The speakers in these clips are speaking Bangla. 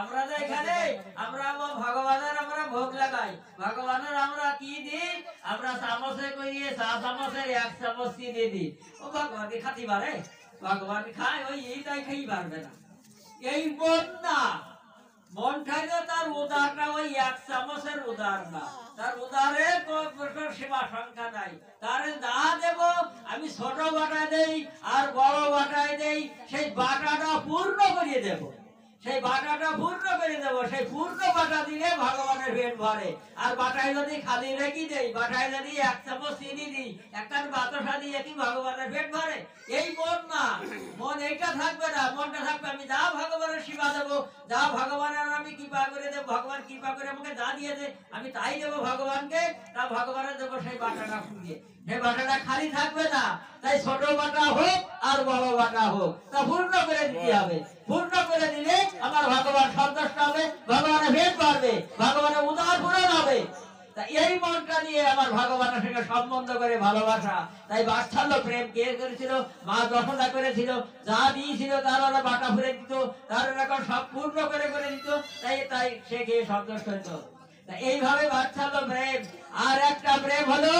আমরা যে এখানে আমরা ভগবানের আমরা ভোগ লাগাই, ভগবানের আমরা কি দিই? আমরা চামচে করিয়ে চা চামচের 1 চামচ চিনি দিই। ও ভগবানকে খাতি পারে? ভগবান খায় ওই এইটাই খাই পারবে না। এই মন না, মন খাইলে তার উদারটা ওই 1 চামচের উদার না, তার উদারের কোনো সীমা সংখ্যা নাই। তার যা দেব আমি ছোট বাটা দেই আর বড় বাটায় দেই, সেই বাটাটা পূর্ণ করিয়ে দেব, সেই বাটাটা পূর্ণ করে দেব। সেই পূর্ণ বাটা দিলে ভগবানের পেট ভরে। আর বাটায় যদি খালি রেখে দেই, বাটায় যদি 1 চামচ চিনি দিই, একটা বাতাসা দিয়ে কি ভগবানের পেট ভরে? এই মন না, মন এইটা থাকবে না। মনটা থাকবে আমি যা ভগবানের সেবা দেবো, যা ভগবানের আমি কৃপা করে দেবো, ভগবান কৃপা করে আমাকে যা দিয়েছে আমি তাই দেবো ভগবানকে, তা ভগবানের দেবো সেই বাটাটা ফুরিয়ে। সেই বাটাটা খালি থাকবে না। তাই ছোট বাটা হোক আর বড় বাটা হোক, তা পূর্ণ করে দিতে হবে। পূর্ণ করে দিলে আমার ভগবান সন্তুষ্ট হবে, ভগবানের ভেদ পারবে, ভগবানের উদার পূরণ হবে। তা এই মনটা নিয়ে আমার ভগবানের সঙ্গে সম্বন্ধ করে ভালোবাসা। তাই বাৎসল্য প্রেম কে করেছিল? মা যশোদা করেছিল। যা দিয়েছিল তার ওরা বাটা ফুরে দিত, তার এরকম সব পূর্ণ করে করে দিত। তাই তাই সে খেয়ে সন্তুষ্ট হইত। তা এইভাবে বাৎসল্য প্রেম। আর একটা প্রেম হলো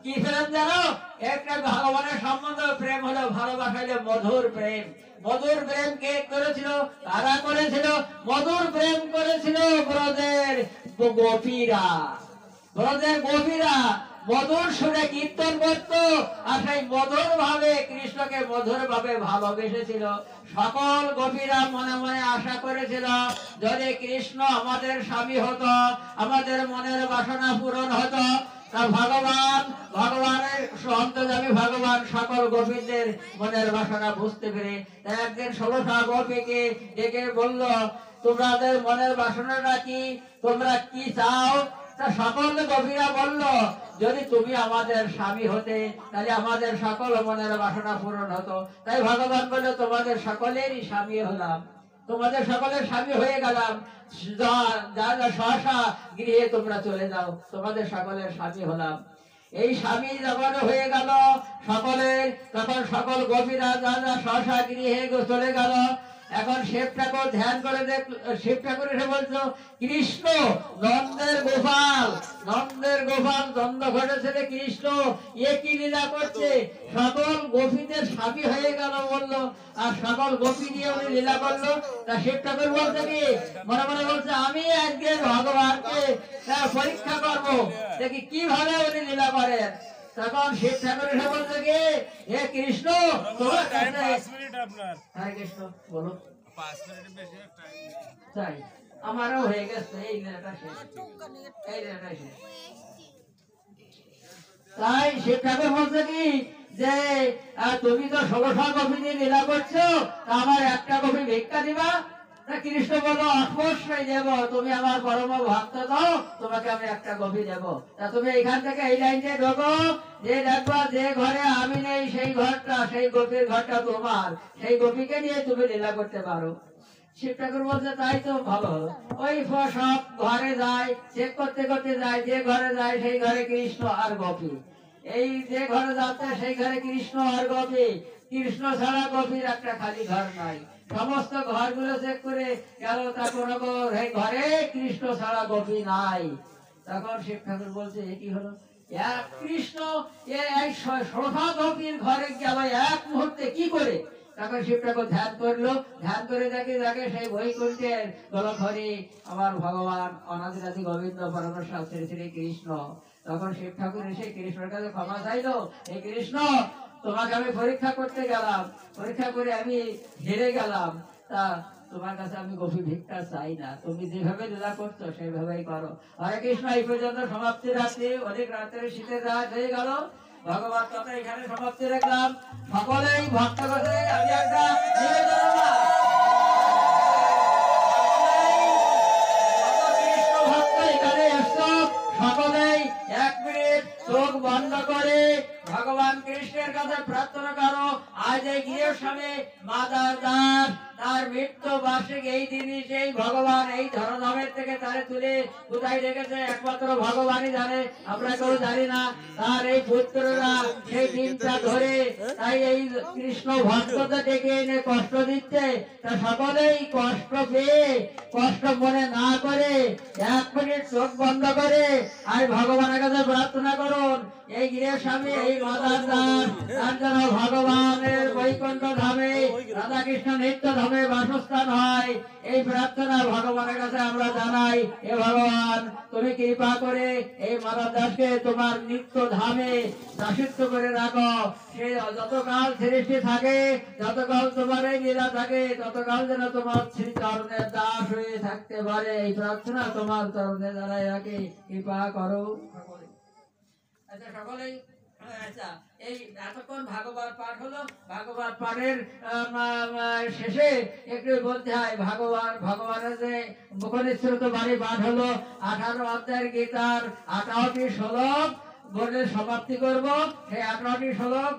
কি প্রেম জানো? একটা ভগবানের সম্বন্ধ প্রেম হলো, ভালোবাসা হলো মধুর প্রেম। মধুর প্রেম কে করেছিল? কারা করেছিল? মধুর প্রেম করেছিল ব্রজের গোপীরা। ব্রজের গোপীরা মধুর সুরে কীর্তন করত, আর সেই মধুর ভাবে কৃষ্ণকে মধুর ভাবে ভালোবেসেছিল। সকল গোপীরা মনে মনে আশা করেছিল যদি কৃষ্ণ আমাদের স্বামী হতো, আমাদের মনের বাসনা পূরণ হতো। তা ভগবানের অন্তর্যামী ভগবান সকল গোপীদের মনের বাসনা বুঝতে পেরে একদিন 16টা গোপীকে ডেকে বলল, তোমাদের মনের বাসনাটা কি? তোমরা কি চাও? তা সকল গোপীরা বলল, যদি তুমি আমাদের স্বামী হতে তাহলে আমাদের সকল মনের বাসনা পূরণ হতো। তাই ভগবান বলল, তোমাদের সকলেরই স্বামী হলাম, তোমাদের সকলের স্বামী হয়ে গেলাম। সহসা গৃহে তোমরা চলে যাও, তোমাদের সকলের স্বামী হলাম। এই স্বামী যখন হয়ে গেল সকলের, তখন সকল গোপীরা যা যা সহসা গৃহে চলে গেল। এখন শিব ঠাকুর ধ্যান করে শিব ঠাকুর এসে বলছো, কৃষ্ণ নন্দের গোপাল, নন্দের গোপাল দ্বন্দ্ব ঘটেছে কৃষ্ণ, এ কি লীলা করছে? সকল গোপীদের স্বামী হয়ে গেল বললো, আর সকল গোপী নিয়ে উনি লীলা করলো। তা শিব ঠাকুর বলছে কি মনে মনে বলছে, আমি একদিন ভগবানকে পরীক্ষা করবো, দেখি কিভাবে উনি লীলা করেন। তখন শিব ঠাকুর এসে বলছে কি, হে কৃষ্ণ তোমার কাছে, হ্যাঁ কৃষ্ণ বলো, 5 মিনিটের বেশি টাইম তাই আমারও হয়ে গেছে। এই লীলাটা শেষ, এই লীলাটা শেষ। তাই শিব ঠাকুর বলছে কি যে তুমি তো 16টা গোপী দিয়ে লীলা করছো, আমার একটা গোপী ভিক্ষা দিবা? কৃষ্ণ বলো, অবশ্যই দেব, তুমি আমার পরম ভক্ত দাও, তোমাকে আমি একটা গোপী দেব। তা তুমি এখান থেকে এই লাইনে ঢোকো, যে দেখবা যে ঘরে আমি নেই সেই ঘরটা, সেই গোপীর ঘরটা তোমার, সেই গোপীকে নিয়ে তুমি লীলা করতে পারো। শিব ঠাকুর বলছে তাই তো ভালো হলো। ওই সব ঘরে যায়, চেক করতে করতে যায়, যে ঘরে যায় সেই ঘরে কৃষ্ণ আর গোপী। এই যে ঘরে যাচ্ছে সেই ঘরে কৃষ্ণ আর গোপী, কৃষ্ণ ছাড়া গোপীর একটা খালি ঘর নাই। সমস্ত ঘরগুলো চেক করে গেল, তা কোনো ঘরে কৃষ্ণ ছাড়া গোপী নাই। তখন শিব ঠাকুর বলছে এ কি হলো? এক কৃষ্ণ এই 16টা গোপীর ঘরে গেল এক মুহূর্তে কি করে? তখন শিব ঠাকুর ধ্যান করলো, ধ্যান করে দেখে সেই বৈকুণ্ঠের গলঘরে আমার ভগবান অনাদিরাদি গোবিন্দ পরমেশ্বর শ্রী শ্রী কৃষ্ণ। তখন শিব ঠাকুর এসে কৃষ্ণের কাছে ক্ষমা চাইলো, এই কৃষ্ণ তোমাকে আমি পরীক্ষা করতে গেলাম, পরীক্ষা করে আমি হেরে গেলাম, তা তোমার কাছে আমি গোপী ভিক্ষা চাই না, তুমি যেভাবে লীলা করছো সেইভাবেই করো। হরে কৃষ্ণ। এই পর্যন্ত সমাপ্তি রাত্রি, অনেক রাত্রে শীতের রাত হয়ে গেল। ভগবান কথা এখানে সমাপ্তি রাখলাম। সকলেই ভক্ত কাছে আমি একটা নিবেদন, কৃষ্ণ ভক্ত এখানে এসছো সকলেই 1 মিনিট চোখ বন্ধ করে ভগবান কৃষ্ণের কাছে প্রার্থনা করো। আজ এই গৃহের সামনে মাদার দাস তার মৃত্যু বার্ষিক এই দিনই সেই ভগবান এই ধরধামের থেকে তারে তুলে কোথায় রেখেছে একমাত্র ভগবানই জানে, আমরা কেউ জানি না। তার এই পুত্ররা সেই দিনটা ধরে তাই এই কৃষ্ণ ভক্তদের ডেকে এনে কষ্ট দিচ্ছে, তা সকলেই কষ্ট পেয়ে কষ্ট মনে না করে 1 মিনিট চোখ বন্ধ করে আর ভগবানের কাছে প্রার্থনা করুন, এই গৃহের স্বামী এই মাতার দাস তার যেন ভগবানের বৈকুণ্ঠ ধামে রাধা কৃষ্ণ নিত্য ধামে বাসস্থান হয়, এই প্রার্থনা ভগবানের কাছে আমরা জানাই। হে ভগবান, তুমি কৃপা করে এই মাতার দাসকে তোমার নিত্য ধামে দাসিত্ব করে রাখো, সে যতকাল সৃষ্টি থাকে, যতকাল তোমার এই লীলা থাকে, ততকাল যেন তোমার শ্রী চরণের দাস হয়ে থাকতে পারে, এই প্রার্থনা তোমার চরণে দাঁড়ায় রাখে, কৃপা করো। আচ্ছা সকলেই, আচ্ছা এই এতক্ষণ ভাগবত পাঠ হলো, ভাগবত পাঠের শেষে একটু বলতে হয় ভগবানের যে মুখনিসৃত বাণী পাঠ হলো 18 অধ্যায়ের গীতার 18টি শ্লোক বলে সমাপ্তি করব। সেই 18টি শ্লোক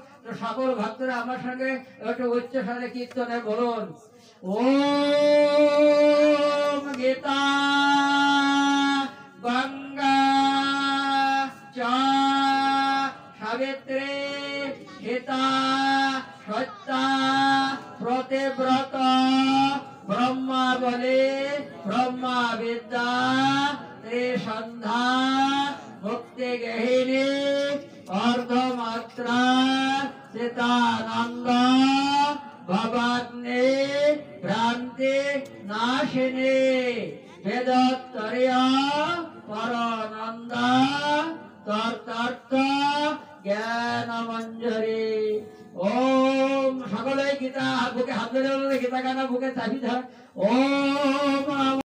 সকল ভক্তরা আমার সঙ্গে একটু উচ্চ স্বরে কীর্তনে বলুন। ওম গীতা গঙ্গা চ সাবিত্রী সীতা সত্যা প্রতিব্রত ব্রহ্মা বলে ব্রহ্মা বিদ্যা ত্রিসন্ধ্যা মুক্তি গেহিনী অর্ধমাত্রা চিতানন্দ ভবাগ্নি ভ্রান্তি নাশিনী বেদোত্তরীয় পরনন্দ তর্তার্থ জ্ঞান মঞ্জরি। ওম সকলে গীতা বুকে হাত ধরে গীতা গানা বুকে চাবি ধর